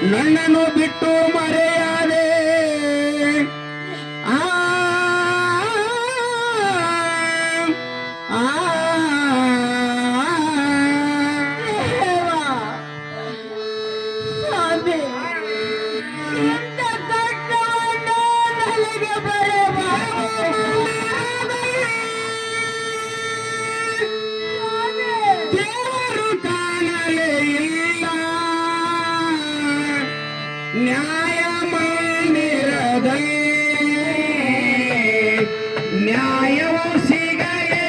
ನನ್ನನ್ನು ಬಿಟ್ಟು ಮರೆಯಾದೆ ಆ ನ್ಯಾಯ ಮಂದಿರದಲ್ಲಿ ನ್ಯಾಯವು ಸಿಗಲೇ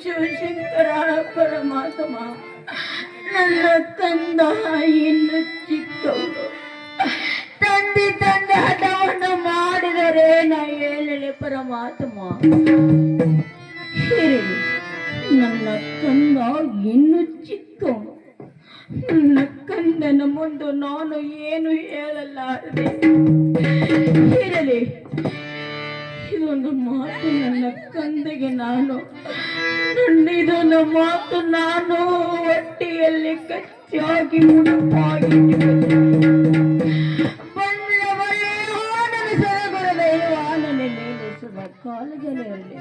ಶಿವಶಂಕರ ಪರಮಾತ್ಮ ನನ್ನ ತಂದ ಇನ್ನು ಚಿಕ್ಕವರು ತಂದೆ ಹಠವನ್ನು ಮಾಡಿದರೆ ನಾ ಹೇಳಲಿ ಪರಮಾತ್ಮ ಇರಲಿ. ನನ್ನ ಕಂದ ಇನ್ನು ಚಿಕ್ಕವನು. ನನ್ನ ಕಂದನ ಮುಂದೆ ನಾನು ಏನು ಹೇಳಲಾರದೆ. ಇರಲಿ, ಇದೊಂದು ಮಾತು ನನ್ನ ಕಂದಗೆ ಇದೊಂದು ಮಾತು ನಾನು ಹೊಟ್ಟೆಯಲ್ಲಿ ಕಚ್ಚಾಗಿ ಮುಡುಪಾಗಿಟ್ಟು ಬಂದ ಬಳಿ ಆನನ ಸರಗುರದ ಆನನೆ ನಿಲ್ಲಿಸುವ ಕಾಲದಲ್ಲಿ